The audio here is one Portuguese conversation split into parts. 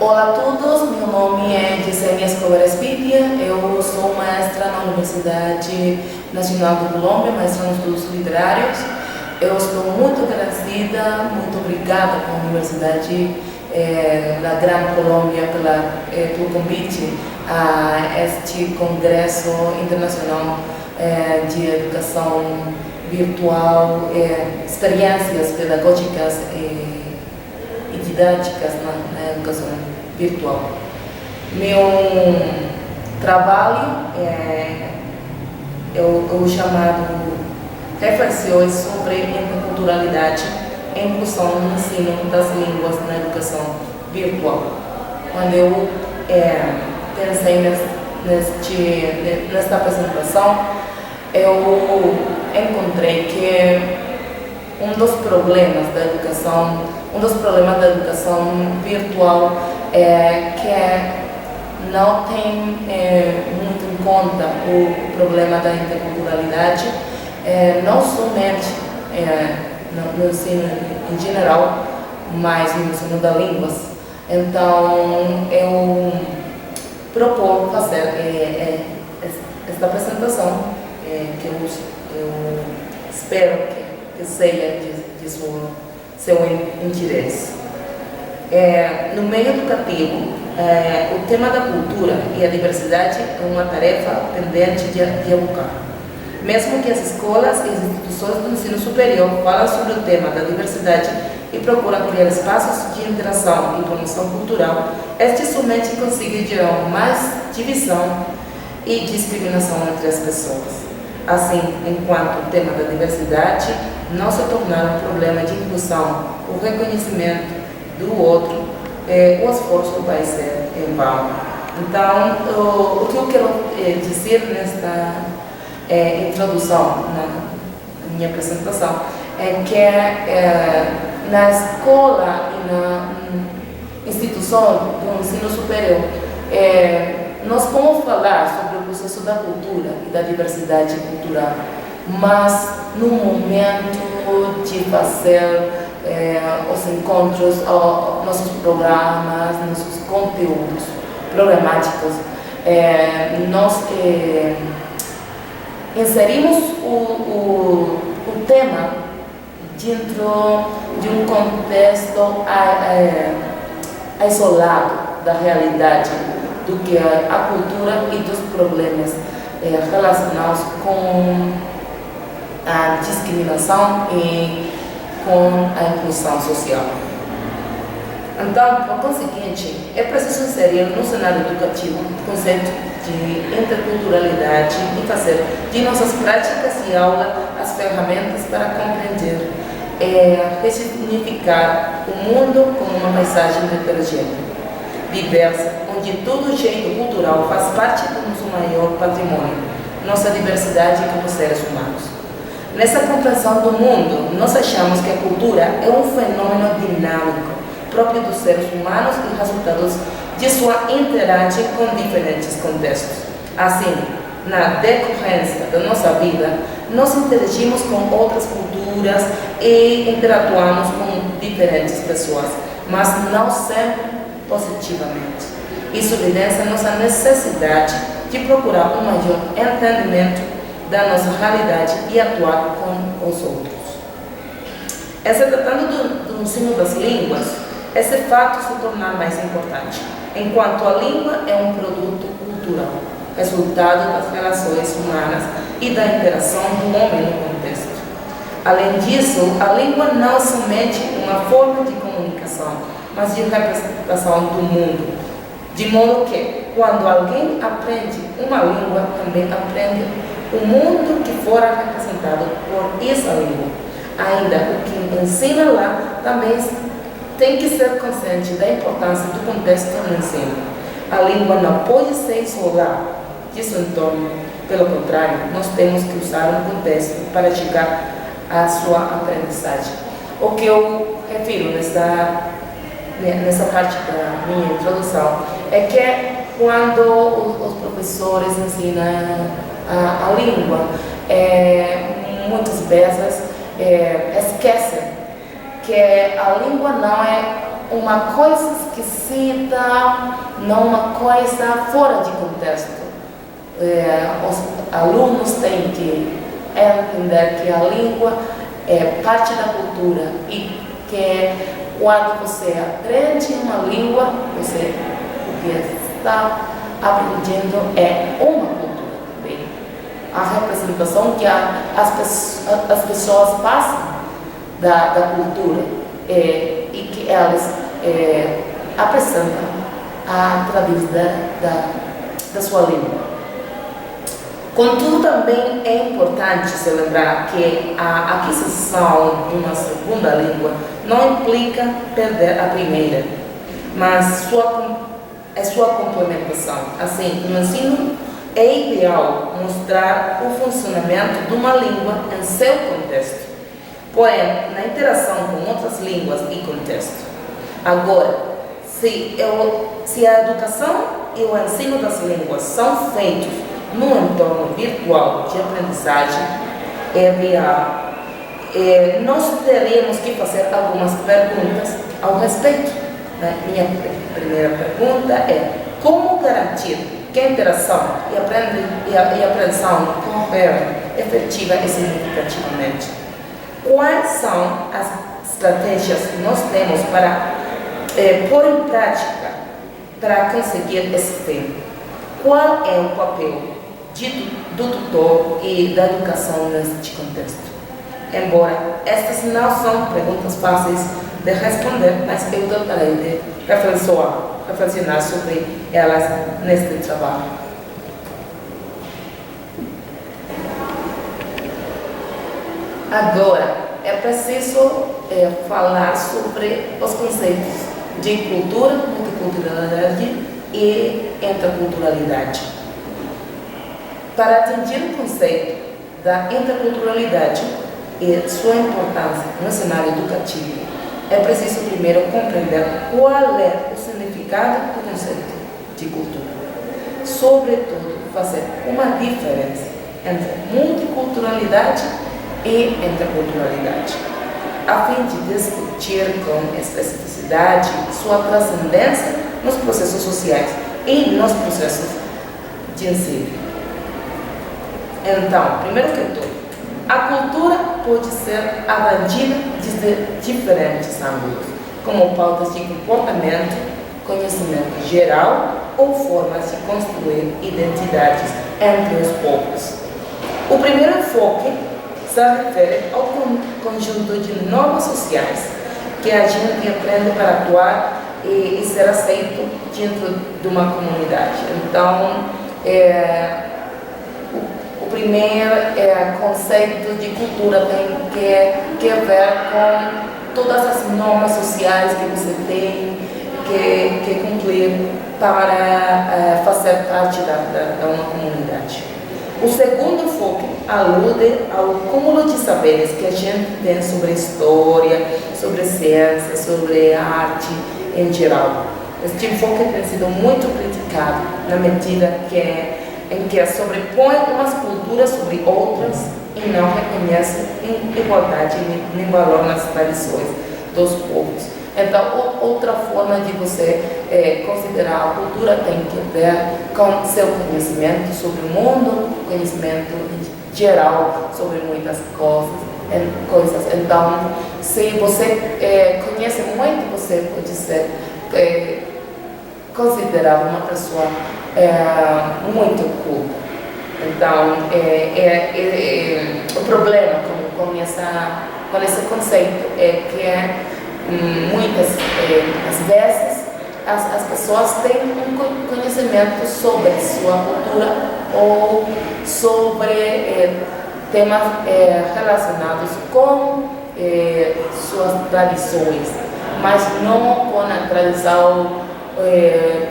Olá a todos, meu nome é Gisenia Escobar Espitia, eu sou mestra na Universidade Nacional do Colômbia, mestra nos estudos literários. Eu estou muito agradecida, muito obrigada com a Universidade da Grande Colômbia pelo convite a este Congresso Internacional de Educação Virtual, experiências pedagógicas e didáticas na educação virtual. Meu trabalho é o chamado Reflexões sobre Interculturalidade e Inclusão no Ensino das Línguas na Educação Virtual. Quando eu pensei nesta apresentação, eu encontrei que um dos problemas da educação virtual é que não tem muito em conta o problema da interculturalidade, não somente no ensino em geral, mas no ensino das línguas. Então, eu proponho fazer esta apresentação, que eu espero que seja de seu interesse. No meio educativo, o tema da cultura e a diversidade é uma tarefa pendente de educar. Mesmo que as escolas e as instituições do ensino superior falam sobre o tema da diversidade e procuram criar espaços de interação e promoção cultural, este somente consegue gerar mais divisão e discriminação entre as pessoas. Assim, enquanto o tema da diversidade não se tornar um problema de inclusão, o reconhecimento do outro, o esforço vai ser em vão. Então, o que eu quero dizer nesta introdução, na minha apresentação, é que na escola e na instituição do ensino superior, nós vamos falar sobre o processo da cultura e da diversidade cultural, mas no momento de fazer os encontros, nossos programas, nossos conteúdos programáticos, nós inserimos o tema dentro de um contexto isolado da realidade do que a cultura e dos problemas relacionados com a discriminação e com a inclusão social. Então, por conseguinte, é preciso inserir no cenário educativo o conceito de interculturalidade e fazer de nossas práticas e aulas as ferramentas para compreender e ressignificar o mundo como uma paisagem heterogênea, diversa, onde todo jeito cultural faz parte do nosso maior patrimônio, nossa diversidade como seres humanos. Nessa compreensão do mundo, nós achamos que a cultura é um fenômeno dinâmico, próprio dos seres humanos e resultados de sua interagem com diferentes contextos. Assim, na decorrência da nossa vida, nós interagimos com outras culturas e interatuamos com diferentes pessoas, mas não sempre positivamente. Isso evidencia nossa necessidade de procurar um maior entendimento da nossa realidade e atuar com os outros. Se tratando do ensino das línguas, esse fato se torna mais importante, enquanto a língua é um produto cultural, resultado das relações humanas e da interação do homem no contexto. Além disso, a língua não é somente uma forma de comunicação, mas de representação do mundo, de modo que, quando alguém aprende uma língua, também aprende o mundo que fora representado por essa língua. Ainda o que ensina lá também tem que ser consciente da importância do contexto no ensino. A língua não pode ser isolada de seu entorno. Pelo contrário, nós temos que usar um contexto para chegar à sua aprendizagem. O que eu refiro nessa parte da minha introdução é que quando os professores ensinam a língua, muitas vezes esquecem que a língua não é uma coisa esquisita, não uma coisa fora de contexto. Os alunos têm que entender que a língua é parte da cultura e que quando você aprende uma língua, você o que está aprendendo é uma cultura também. A representação que as pessoas passam da cultura e que elas apresentam através da sua língua. Contudo, também é importante se lembrar que a aquisição de uma segunda língua não implica perder a primeira, mas sua complementação. Assim, no ensino é ideal mostrar o funcionamento de uma língua em seu contexto, porém, na interação com outras línguas e contexto. Agora, se a educação e o ensino das línguas são feitos no entorno virtual de aprendizagem real, nós teremos que fazer algumas perguntas ao respeito. Minha primeira pergunta é: como garantir que a interação e a aprendizagem ocorram efetiva e significativamente? Quais são as estratégias que nós temos para pôr em prática para conseguir esse fim? Qual é o papel do tutor e da educação neste contexto? Embora estas não são perguntas fáceis de responder, mas eu tratarei de reflexionar sobre elas neste trabalho. Agora, é preciso falar sobre os conceitos de cultura, multiculturalidade e interculturalidade. Para atingir o conceito da interculturalidade e sua importância no cenário educativo, é preciso primeiro compreender qual é o significado do conceito de cultura. Sobretudo, fazer uma diferença entre multiculturalidade e interculturalidade, a fim de discutir com especificidade sua transcendência nos processos sociais e nos processos de ensino. Então, primeiro que tudo, a cultura pode ser abrangida de diferentes âmbitos, como pautas de comportamento, conhecimento geral ou formas de construir identidades entre os povos. O primeiro enfoque se refere ao conjunto de normas sociais que a gente aprende para atuar e ser aceito dentro de uma comunidade. Então, o primeiro conceito de cultura tem que ver com todas as normas sociais que você tem que cumprir para fazer parte de uma comunidade. O segundo enfoque alude ao cúmulo de saberes que a gente tem sobre história, sobre ciência, sobre arte em geral. Este enfoque tem sido muito criticado na medida em que sobrepõe umas culturas sobre outras e não reconhece igualdade nem valor nas tradições dos povos. Então, outra forma de você considerar a cultura tem que ver com seu conhecimento sobre o mundo, conhecimento geral sobre muitas coisas. Então, se você conhece muito, você pode ser considerado uma pessoa muito culta. Então, o problema com esse conceito é que muitas vezes as pessoas têm um conhecimento sobre sua cultura ou sobre temas relacionados com suas tradições, mas não com a tradição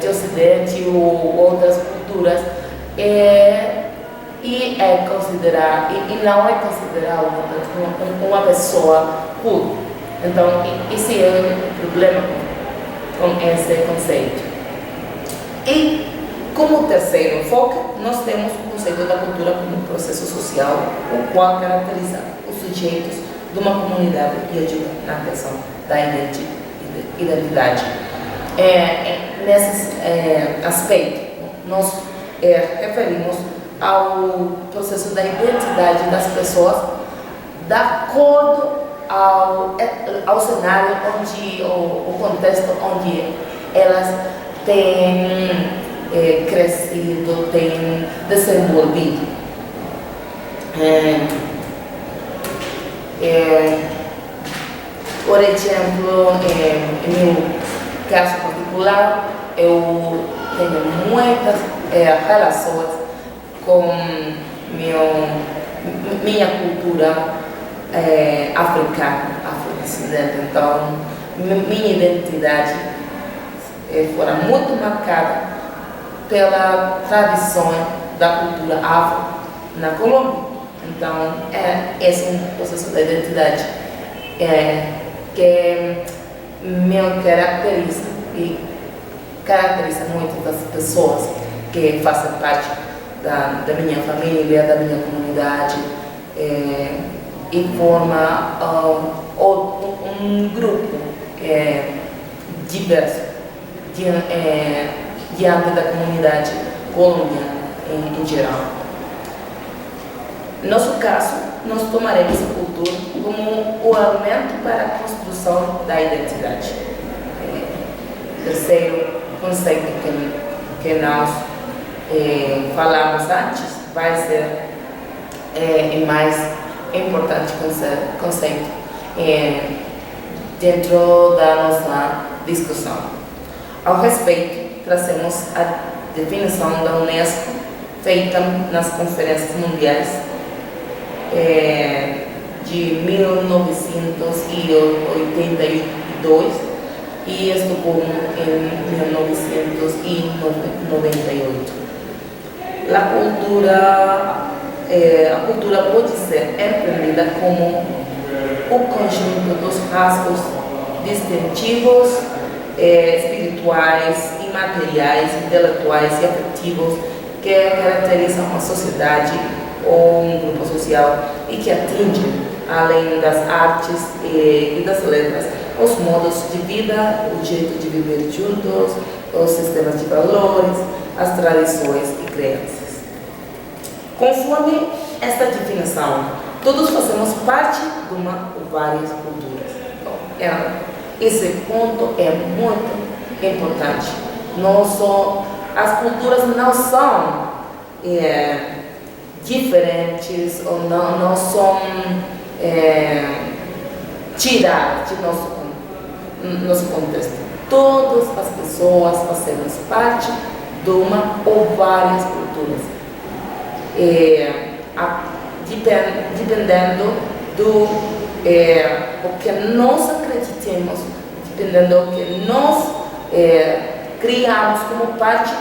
de Ocidente ou outras culturas. E não é considerado uma pessoa culta. Então, esse é o problema com esse conceito. E, como terceiro enfoque, nós temos o conceito da cultura como um processo social, o qual caracteriza os sujeitos de uma comunidade e ajuda na questão da identidade. identidade. Nesse aspecto, nós referimos ao processo da identidade das pessoas de acordo ao cenário o contexto onde elas têm crescido, têm desenvolvido. Por exemplo, em meu caso particular, eu tenho muitas relações com minha cultura africana, afrodescendente. Então, minha identidade foi muito marcada pela tradição da cultura afro na Colômbia. Então, esse é um processo da identidade que me caracteriza e caracteriza muito das pessoas que fazem parte da minha família, da minha comunidade, e forma um grupo diverso diante da comunidade colombiana em geral. No nosso caso, nós tomaremos a cultura como o elemento para a construção da identidade. Terceiro conceito que nós falamos antes vai ser o mais importante conceito dentro da nossa discussão. Ao respeito, trazemos a definição da Unesco feita nas conferências mundiais de 1982 e Estocolmo em 1998. A cultura pode ser entendida como o conjunto dos rasgos distintivos, espirituais, imateriais, intelectuais e afetivos que caracterizam uma sociedade ou um grupo social e que atinge, além das artes e das letras, os modos de vida, o jeito de viver juntos, os sistemas de valores, as tradições e crenças. Conforme esta definição, todos fazemos parte de uma ou várias culturas. Esse ponto é muito importante. As culturas não são diferentes ou não são tiradas de nosso contexto. Todas as pessoas fazemos parte de uma ou várias culturas. Dependendo do o que nós acreditemos, dependendo do que nós criamos como parte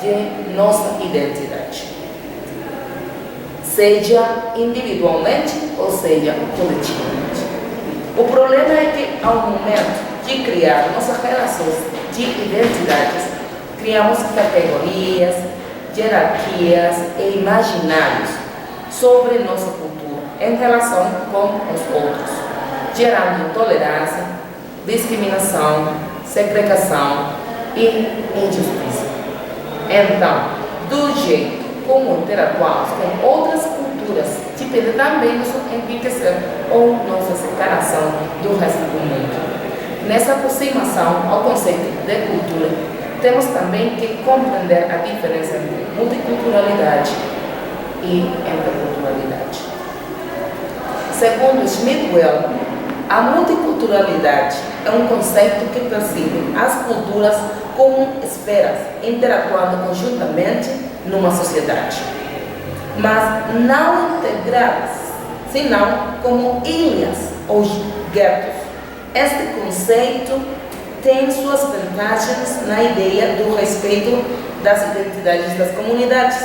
de nossa identidade, seja individualmente ou seja coletivamente. O problema é que, ao momento de criar nossas relações de identidades, criamos categorias, hierarquias e imaginários sobre nossa cultura em relação com os outros, gerando intolerância, discriminação, segregação e injustiça. Então, do jeito como interatuamos com outras culturas depende também do nosso enriquecer ou nossa separação do resto do mundo. Nessa aproximação ao conceito de cultura, temos também que compreender a diferença entre multiculturalidade e interculturalidade. Segundo Schmidt-Well, a multiculturalidade é um conceito que percebe as culturas como esferas interatuando conjuntamente numa sociedade, mas não integradas, senão como ilhas ou guetos. Este conceito tem suas vantagens na ideia do respeito das identidades das comunidades,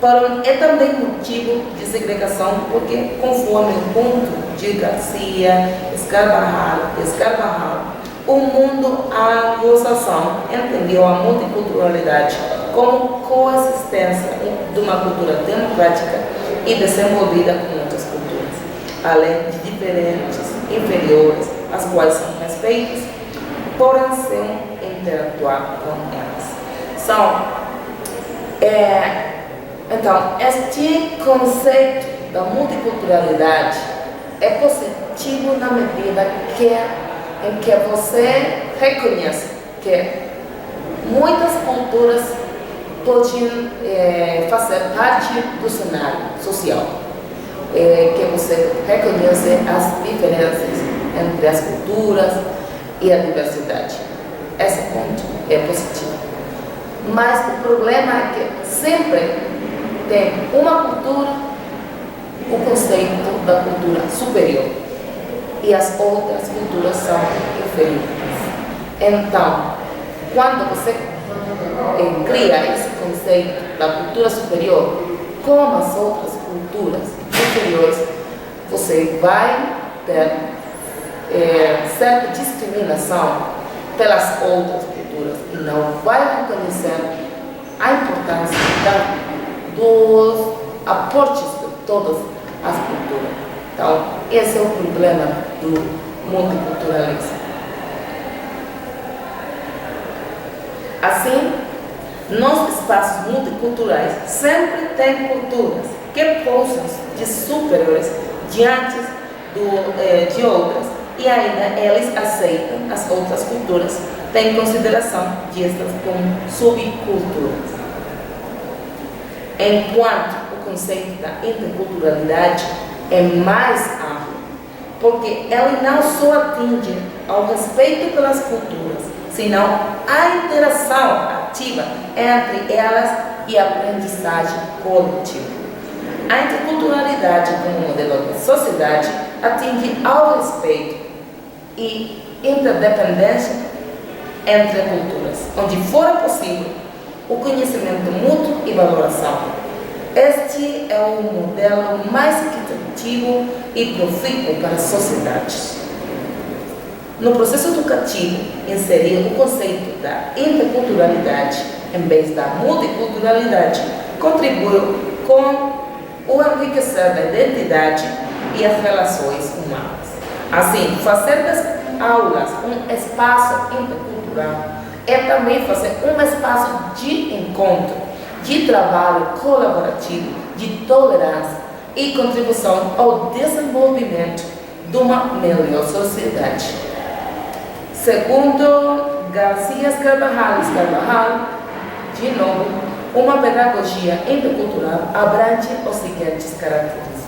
porém é também motivo de segregação, porque, conforme o ponto de Garcia Escarvajal, o mundo anglo-saxão entendeu a multiculturalidade como coexistência de uma cultura democrática e desenvolvida com outras culturas, além de diferentes inferiores, as quais são respeitos, podem interatuar com elas. Então, este conceito da multiculturalidade é positivo na medida em que você reconhece que muitas culturas podem fazer parte do cenário social, que você reconhece as diferenças entre as culturas e a diversidade. Esse ponto é positivo. Mas o problema é que sempre tem uma cultura, o conceito da cultura superior, e as outras culturas são inferiores. Então, quando você cria esse conceito da cultura superior com as outras culturas inferiores, você vai ter certa discriminação pelas outras culturas e não vai reconhecer a importância dos aportes de todas as culturas. Então, esse é o problema do multiculturalismo. Assim, nos espaços multiculturais sempre tem culturas que possam de superiores diante de outras, e ainda eles aceitam as outras culturas, têm consideração destas como subculturas. Enquanto o conceito da interculturalidade é mais amplo, porque ele não só atinge ao respeito pelas culturas, senão a interação ativa entre elas e a aprendizagem coletiva. A interculturalidade como modelo de sociedade atinge ao respeito e interdependência entre culturas, onde for possível o conhecimento mútuo e valoração. Este é o modelo mais equitativo e profícuo para as sociedades. No processo educativo, inserir o conceito da interculturalidade em vez da multiculturalidade contribui com o enriquecer da identidade e as relações humanas. Assim, fazer das aulas um espaço intercultural é também fazer um espaço de encontro, de trabalho colaborativo, de tolerância e contribuição ao desenvolvimento de uma melhor sociedade. Segundo Garcia Carvajal, de novo, uma pedagogia intercultural abrange as seguintes características.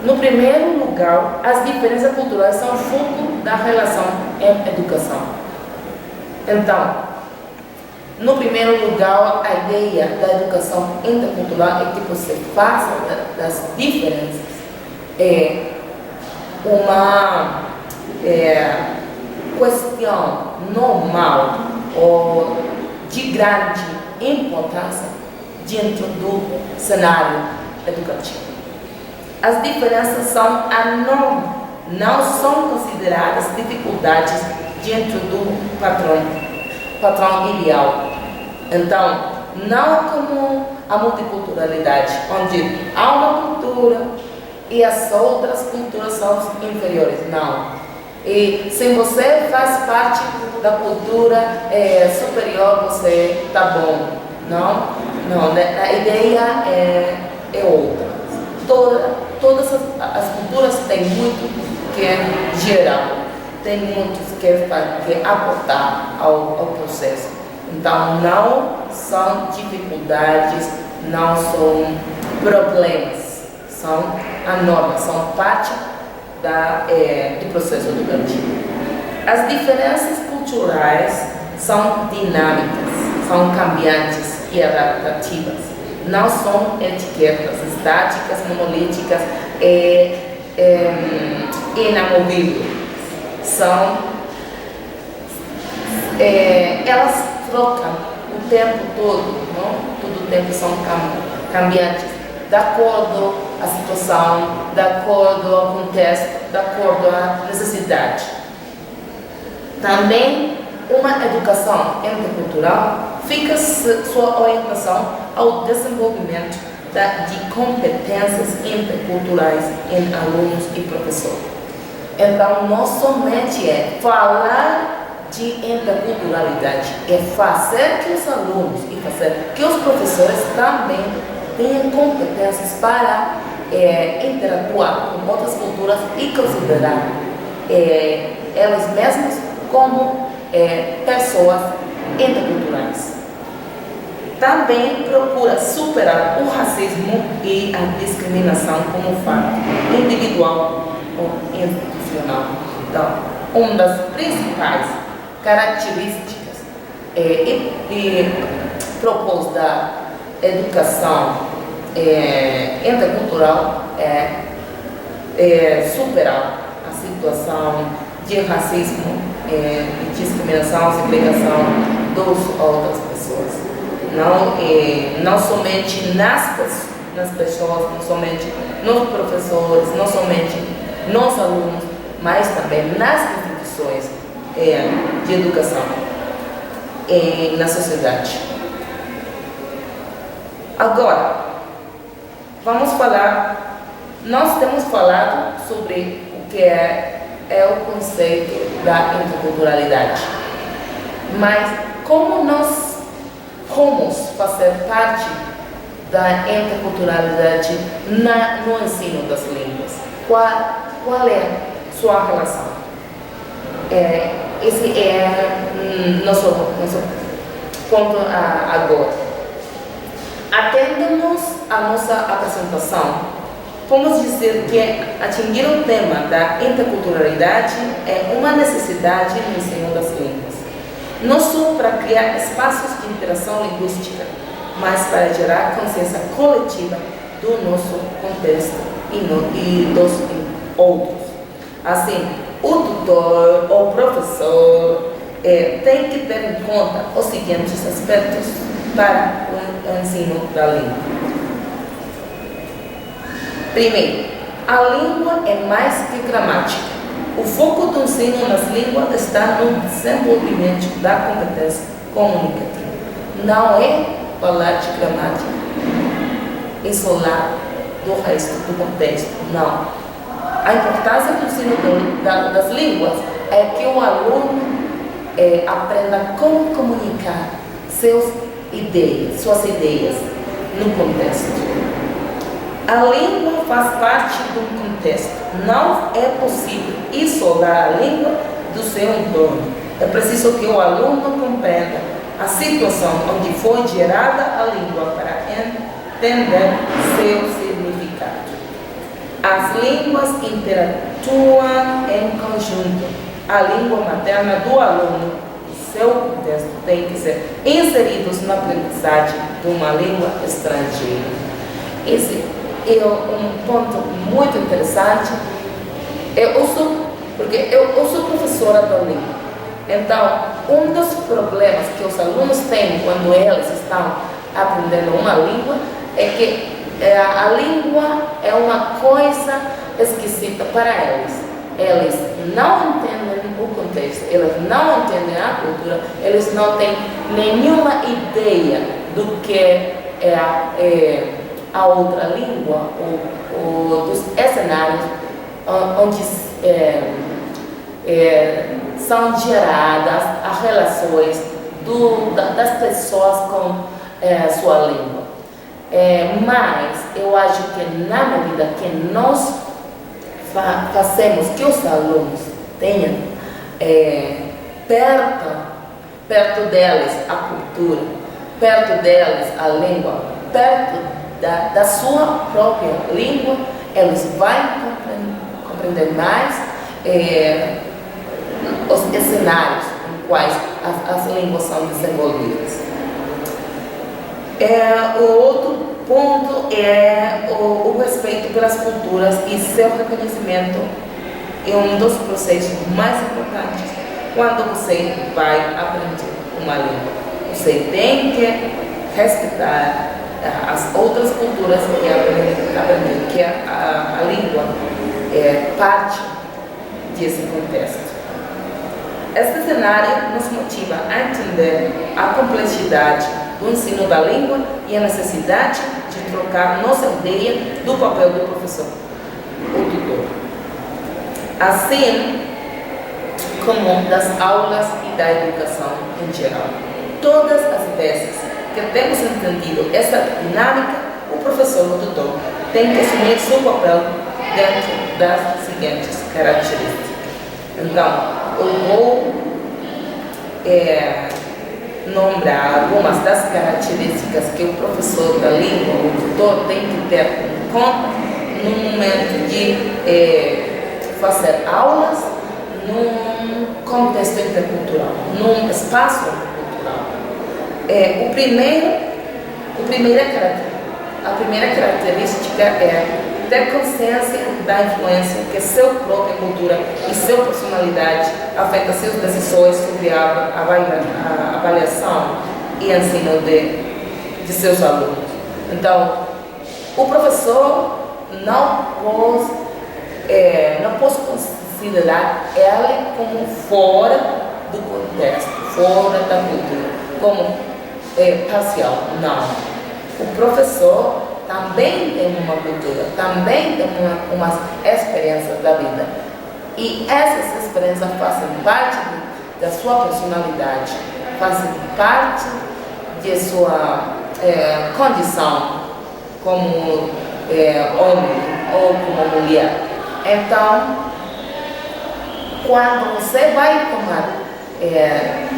No primeiro lugar, as diferenças culturais são fruto da relação em educação. Então, no primeiro lugar, a ideia da educação intercultural é que você faça das diferenças uma questão normal ou de grande importância dentro do cenário educativo. As diferenças são a norma, não são consideradas dificuldades dentro do padrão ideal. Então, não como a multiculturalidade, onde há uma cultura e as outras culturas são inferiores. Não. E se você faz parte da cultura superior, você está bom. Não, a ideia é outra. Todas as culturas têm muito que gerar, tem muito que aportar ao processo. Então, não são dificuldades, não são problemas, são a norma, são parte do processo educativo. As diferenças culturais são dinâmicas, são cambiantes e adaptativas. Não são etiquetas estáticas, monolíticas e inamovíveis. Elas trocam o tempo todo, não? Todo o tempo são cambiantes, de acordo à situação, de acordo ao contexto, de acordo à necessidade. Também uma educação intercultural fica sua orientação ao desenvolvimento de competências interculturais em alunos e professores. Então, não somente é falar de interculturalidade, é fazer que os alunos e fazer que os professores também tenham competências para interatuar com outras culturas e considerar elas mesmas como pessoas interculturais. Também procura superar o racismo e a discriminação como fato individual ou institucional. Então, uma das principais características e propôs da educação intercultural é superar a situação de racismo e discriminação, segregação das outras pessoas. Não somente nas pessoas, não somente nos professores, não somente nos alunos, mas também nas instituições de educação na sociedade. Agora, nós temos falado sobre o que é o conceito da interculturalidade, mas como nós vamos fazer parte da interculturalidade no ensino das línguas? Qual é sua relação? Esse é nosso ponto agora. Atendendo à nossa apresentação, vamos dizer que atingir o tema da interculturalidade é uma necessidade no ensino das línguas, não só para criar espaços de interação linguística, mas para gerar consciência coletiva do nosso contexto e dos outros. Assim, o tutor ou professor tem que ter em conta os seguintes aspectos para o ensino da língua. Primeiro, a língua é mais que gramática. O foco do ensino nas línguas está no desenvolvimento da competência comunicativa. Não é falar de gramática isolado do resto do contexto, não. A importância do ensino das línguas é que o aluno aprenda como comunicar suas ideias no contexto. A língua faz parte do contexto. Não é possível isolar a língua do seu entorno. É preciso que o aluno compreenda a situação onde foi gerada a língua para entender seu significado. As línguas interatuam em conjunto. A língua materna do aluno e seu contexto têm que ser inseridos na aprendizagem de uma língua estrangeira. Esse é um ponto muito interessante. Porque eu sou professora da língua. Então, um dos problemas que os alunos têm quando eles estão aprendendo uma língua é que a língua é uma coisa esquisita para eles. Eles não entendem o contexto, eles não entendem a cultura, eles não têm nenhuma ideia do que é a outra língua ou dos cenários onde são geradas as relações das pessoas com sua língua. Mas eu acho que na medida que nós fazemos que os alunos tenham perto deles a cultura, perto deles a língua, perto da sua própria língua, eles vão compreender mais os cenários em quais as línguas são desenvolvidas. O outro ponto é o respeito pelas culturas e seu reconhecimento é um dos processos mais importantes quando você vai aprender uma língua. Você tem que respeitar as outras culturas e aprender que a língua é parte desse contexto. Este cenário nos motiva a entender a complexidade do ensino da língua e a necessidade de trocar nossa ideia do papel do professor, o tutor. assim como das aulas e da educação em geral. Todas as vezes que temos entendido essa dinâmica, o professor ou tutor tem que assumir seu papel dentro das seguintes características. Então, eu vou nombrar algumas das características que o professor da língua, o tutor, tem que ter em conta no momento de fazer aulas num contexto intercultural, num espaço intercultural. A primeira característica é ter consciência da influência que sua própria cultura e sua personalidade afeta suas decisões sobre a avaliação e ensino de seus alunos. Então, o professor não pode considerar ele como fora do contexto, fora da cultura, como parcial. Não. O professor também tem uma cultura, também tem umas experiências da vida. E essas experiências fazem parte da sua personalidade, fazem parte de sua condição como homem ou como mulher. Então, quando você vai tomar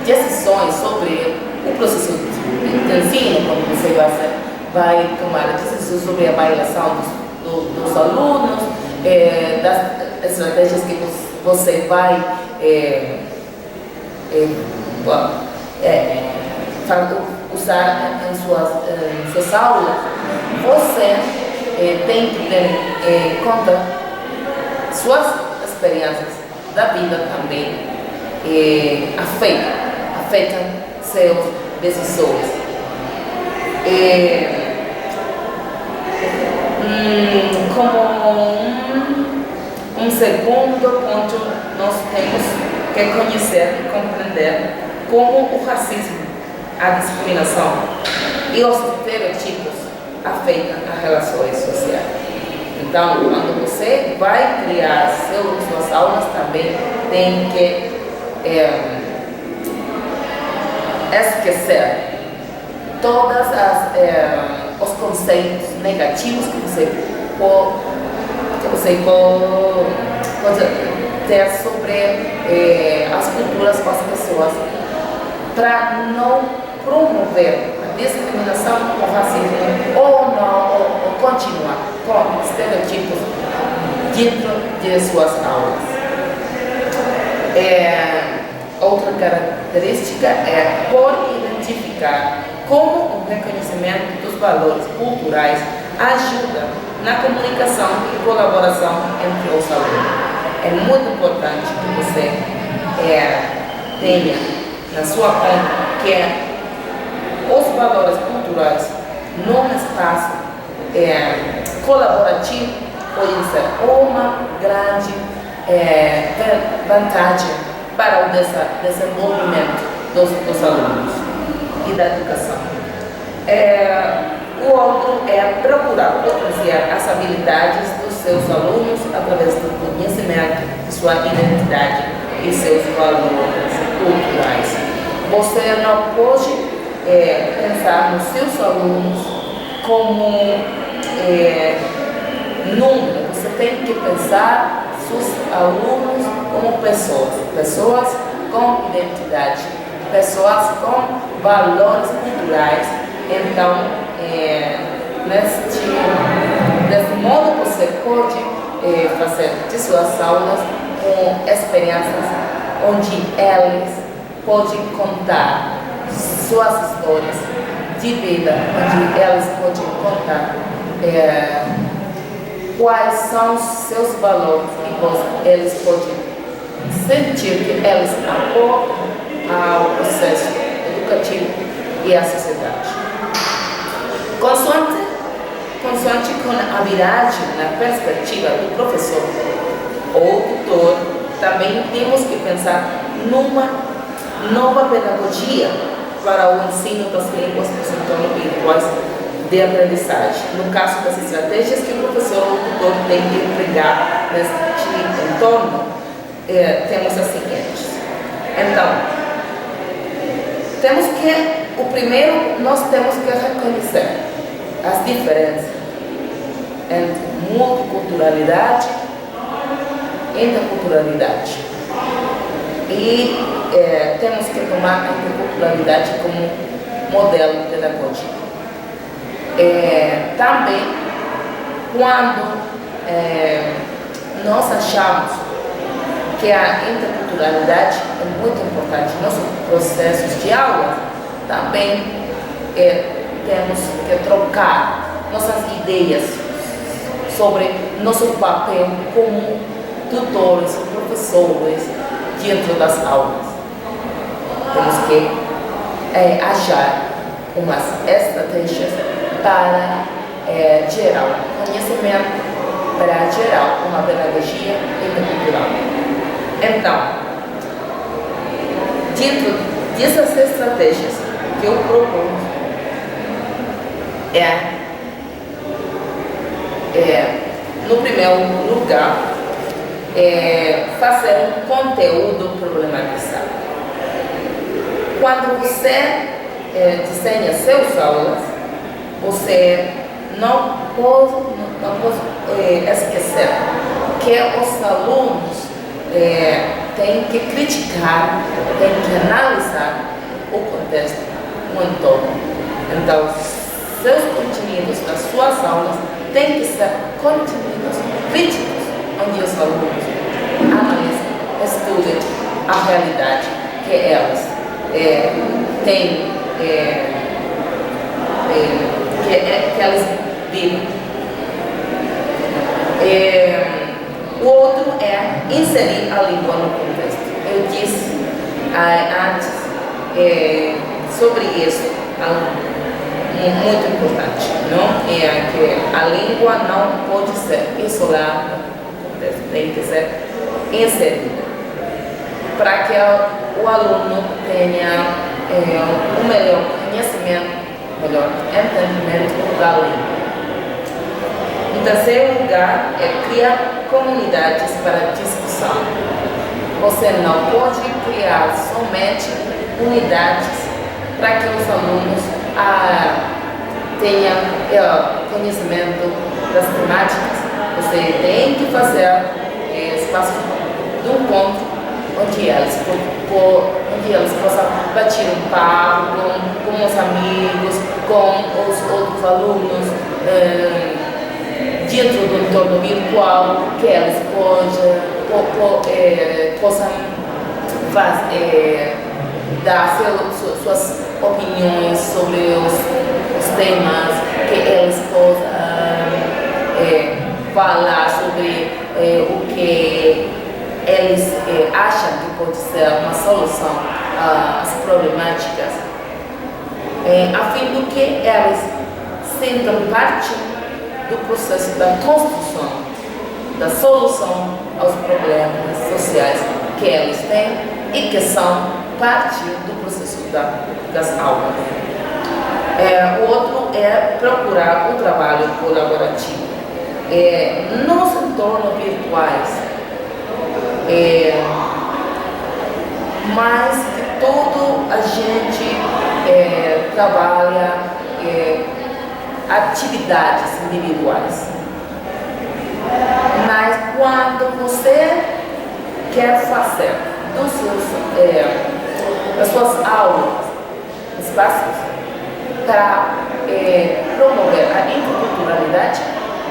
decisões sobre o processo de ensino, quando você vai tomar decisões sobre a avaliação dos alunos, das estratégias que você vai usar em suas aulas, você tem que ter em conta suas experiências da vida também, afetam seus decisões. Como um segundo ponto, nós temos que conhecer e compreender como o racismo, a discriminação e os estereotipos afetam as relações sociais. Então, quando você vai criar suas aulas, também tem que esquecer todos os conceitos negativos que você pode ter sobre as culturas com as pessoas, para não promover a discriminação, o racismo, ou continuar com estereotipos dentro de suas aulas. Outra característica é por identificar como o reconhecimento dos valores culturais ajuda na comunicação e colaboração entre os alunos. É muito importante que você tenha na sua conta que os valores culturais num espaço colaborativo podem ser uma grande vantagem para o desenvolvimento dos alunos e da educação. O outro é procurar potenciar as habilidades dos seus alunos através do conhecimento de sua identidade e seus valores culturais. Você não pode pensar nos seus alunos como número. Você tem que pensar seus alunos como pessoas com identidade, pessoas com valores culturais. Então, desse modo você pode fazer de suas aulas com experiências onde eles podem contar suas histórias de vida, onde eles podem contar quais são seus valores e eles podem sentir que eles apoiam ao processo educativo e à sociedade. Consoante com a habilidade na perspectiva do professor ou tutor, também temos que pensar numa nova pedagogia para o ensino das línguas dos entornos virtuais de aprendizagem. No caso das estratégias que o professor ou tutor tem que empregar neste entorno, temos as seguintes. Então, nós temos que reconhecer as diferenças entre multiculturalidade e interculturalidade. E temos que tomar a interculturalidade como modelo pedagógico. Também, quando nós achamos que a interculturalidade é muito importante nos nossos processos de aula, também temos que trocar nossas ideias sobre nosso papel como tutores, professores, dentro das aulas. Temos que achar umas estratégias para gerar conhecimento, para gerar uma pedagogia intercultural. Então, dentro dessas estratégias que eu proponho, no primeiro lugar, fazer um conteúdo problematizado. Quando você desenha seus aulas, você não pode esquecer que os alunos têm que criticar, têm que analisar o contexto, o entorno. Então, seus conteúdos das suas aulas têm que ser conteúdos críticos, onde os alunos analisam, estudem a realidade que elas têm, que elas vivem. O outro é inserir a língua no contexto. Eu disse antes sobre isso, algo muito importante, não? Que a língua não pode ser isolada no contexto, tem que ser inserida para que o aluno tenha um melhor conhecimento, melhor entendimento da língua. Em terceiro lugar, criar comunidades para discussão. Você não pode criar somente unidades para que os alunos tenham conhecimento das temáticas. Você tem que fazer espaço de um ponto onde eles possam bater um papo com os amigos, com os outros alunos, dentro do entorno virtual, que eles possam dar suas opiniões sobre os temas, que eles possam falar sobre o que eles acham que pode ser uma solução às problemáticas, a fim de que eles sintam parte do processo da construção, da solução aos problemas sociais que eles têm e que são parte do processo das aulas. O outro é procurar o trabalho colaborativo. Nos entornos virtuais, mas que tudo a gente trabalha atividades individuais. Mas quando você quer fazer das suas aulas espaços para promover a interculturalidade,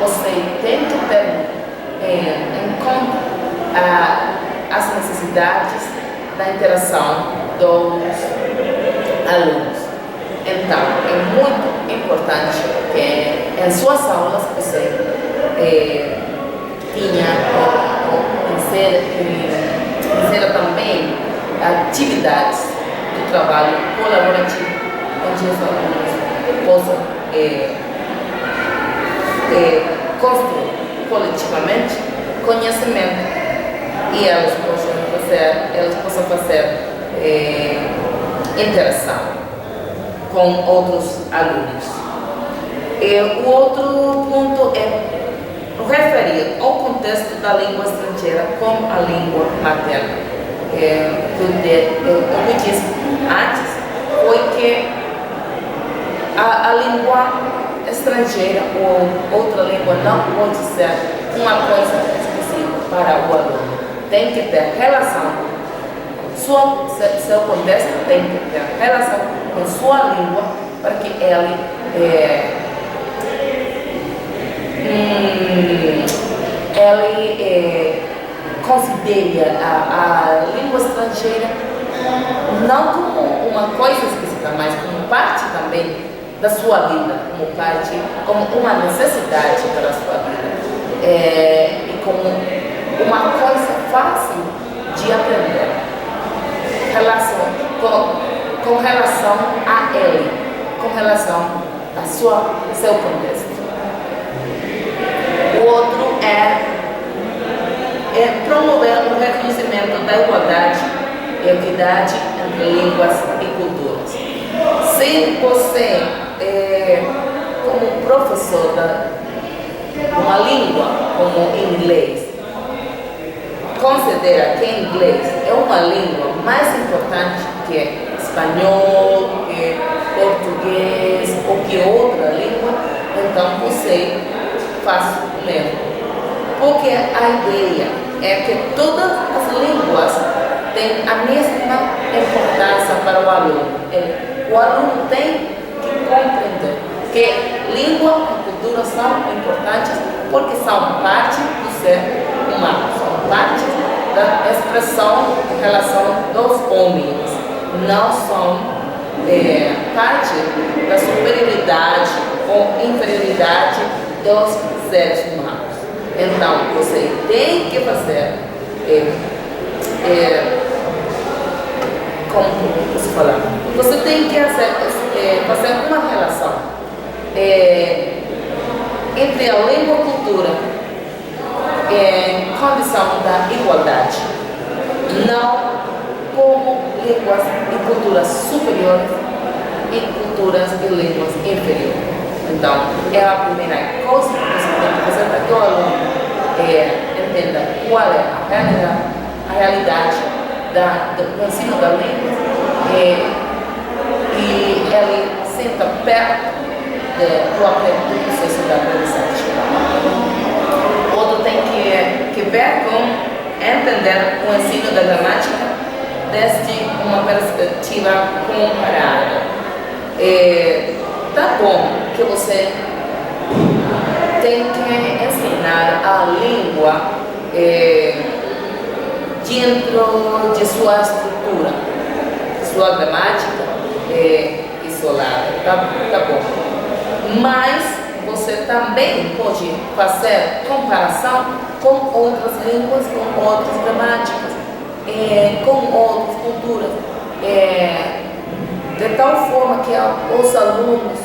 você tem que ter em conta as necessidades da interação dos alunos. Então, é muito importante que em suas aulas você insera também atividades do trabalho colaborativo, onde os alunos possam construir coletivamente conhecimento e elas possam fazer interação com outros alunos. O outro ponto é referir ao contexto da língua estrangeira com a língua materna. O que disse antes foi que a língua estrangeira ou outra língua não pode ser uma coisa específica para o aluno. Tem que ter relação. Seu contexto tem que ter relação com sua língua para que ele considere a língua estrangeira não como uma coisa específica, mas como parte também da sua vida, como uma necessidade para a sua vida, e como uma coisa fácil de aprender, com relação a ele, com relação a seu contexto. O outro é promover o reconhecimento da igualdade e equidade entre línguas e culturas. Se você, como professor de uma língua como inglês, considera que inglês é uma língua mais importante que espanhol, que português ou que outra língua, então você faz o mesmo. Porque a ideia é que todas as línguas têm a mesma importância para o aluno. O aluno tem que compreender que língua e cultura são importantes porque são parte do ser humano, são parte da expressão em relação dos homens, não são parte da superioridade ou inferioridade dos seres humanos. Então, você tem que fazer, como posso falar? Você tem que fazer uma relação entre a língua e a cultura em condição da igualdade, não como línguas e culturas superiores e culturas e línguas inferiores. Então, é a primeira coisa que você tem que fazer para que o aluno entenda qual é a realidade do ensino da língua e ele sinta perto do processo da aprendizagem. Outro tem que ver com entender o ensino da gramática desde uma perspectiva comparada. Tá bom que você tem que ensinar a língua dentro de sua estrutura, sua gramática isolada, tá bom. Mas você também pode fazer comparação com outras línguas, com outras gramáticas, com outras culturas, de tal forma que os alunos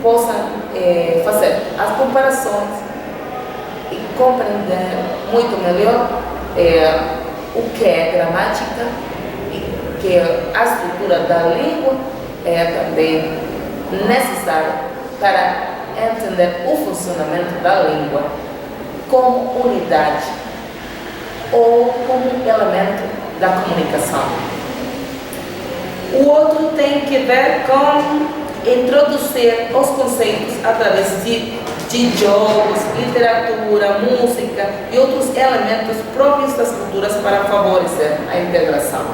possam fazer as comparações e compreender muito melhor o que é gramática e que a estrutura da língua é também necessária para entender o funcionamento da língua como unidade ou como elemento da comunicação. O outro tem que ver com introduzir os conceitos através de jogos, literatura, música e outros elementos próprios das culturas para favorecer a integração.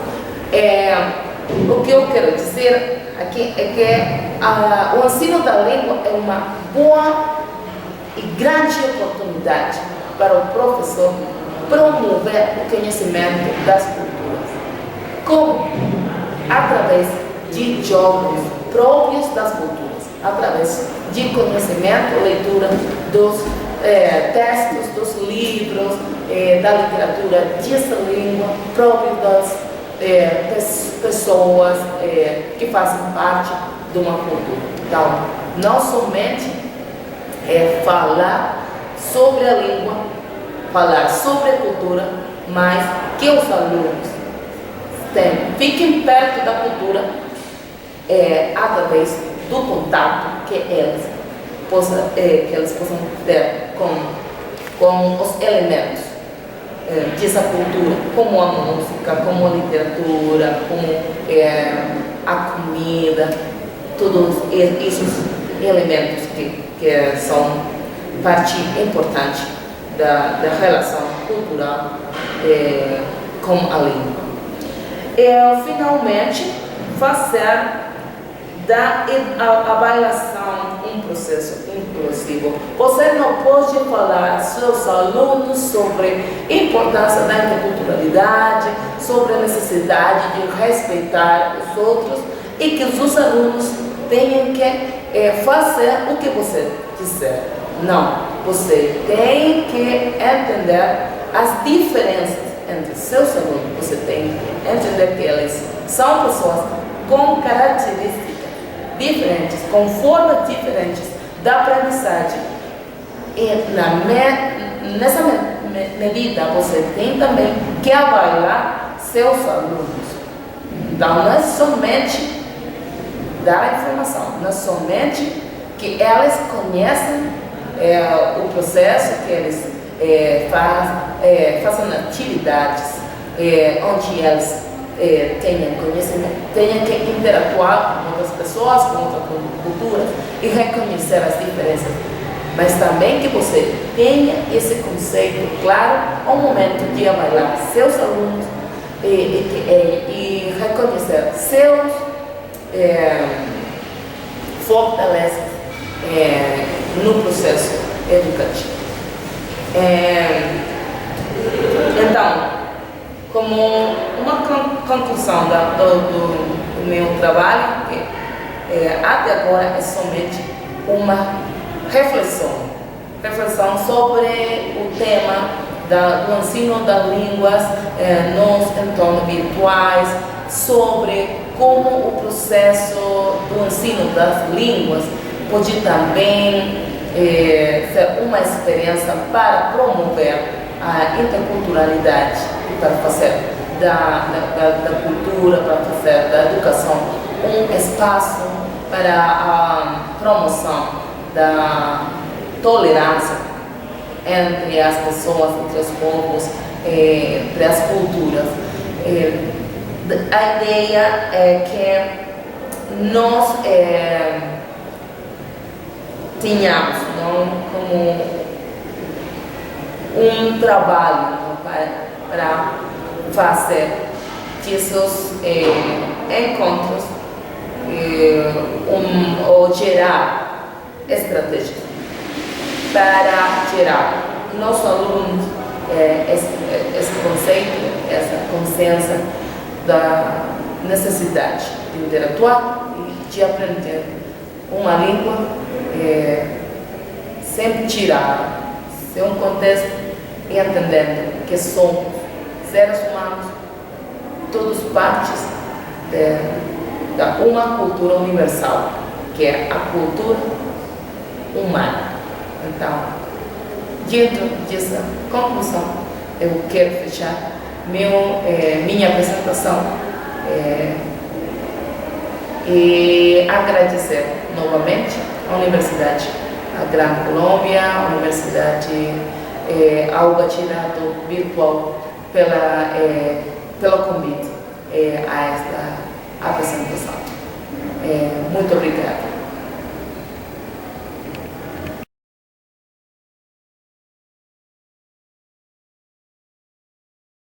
O que eu quero dizer aqui é que o ensino da língua é uma boa e grande oportunidade para o professor promover o conhecimento das culturas. Como? Através de jogos próprios das culturas, através de conhecimento, leitura dos textos, dos livros, da literatura dessa língua, próprio das pessoas que fazem parte de uma cultura. Então, não somente falar sobre a língua, falar sobre a cultura, mas que os alunos fiquem perto da cultura através do contato que eles possam ter com com os elementos dessa cultura, como a música, como a literatura, como a comida, todos esses elementos que são parte importante da relação cultural com a língua. Finalmente, fazer da avaliação um processo inclusivo. Você não pode falar aos seus alunos sobre a importância da interculturalidade, sobre a necessidade de respeitar os outros e que os alunos tenham que fazer o que você quiser. Não, você tem que entender as diferenças entre seus alunos. Você tem que entender que eles são pessoas com características diferentes, com formas diferentes da aprendizagem. E nessa medida você tem também que avaliar seus alunos. Então não é somente dar informação, não é somente que eles conhecem o processo, que eles façam atividades onde eles tenham conhecimento, tenham que interatuar com outras pessoas, com outras culturas e reconhecer as diferenças, mas também que você tenha esse conceito claro ao momento de avaliar seus alunos e reconhecer seus fortalezas no processo educativo. Então, como uma conclusão do meu trabalho, até agora é somente uma reflexão sobre o tema do ensino das línguas nos entornos virtuais, sobre como o processo do ensino das línguas pode também ser uma experiência para promover a interculturalidade e para fazer da cultura, para fazer da educação um espaço para a promoção da tolerância entre as pessoas, entre os povos, entre as culturas. A ideia é que nós tenhamos como um trabalho para fazer desses encontros ou gerar estratégias para gerar nossos alunos esse conceito, essa consciência da necessidade de interatuar e de aprender uma língua sem tirar seu contexto e entendendo que somos seres humanos, todos partes de uma cultura universal, que é a cultura humana. Então, dentro dessa conclusão, eu quero fechar minha apresentação e agradecer novamente à Universidade Gran Colômbia, à Universidade ao Bachillerato Virtual pelo convite a esta apresentação. Muito obrigada.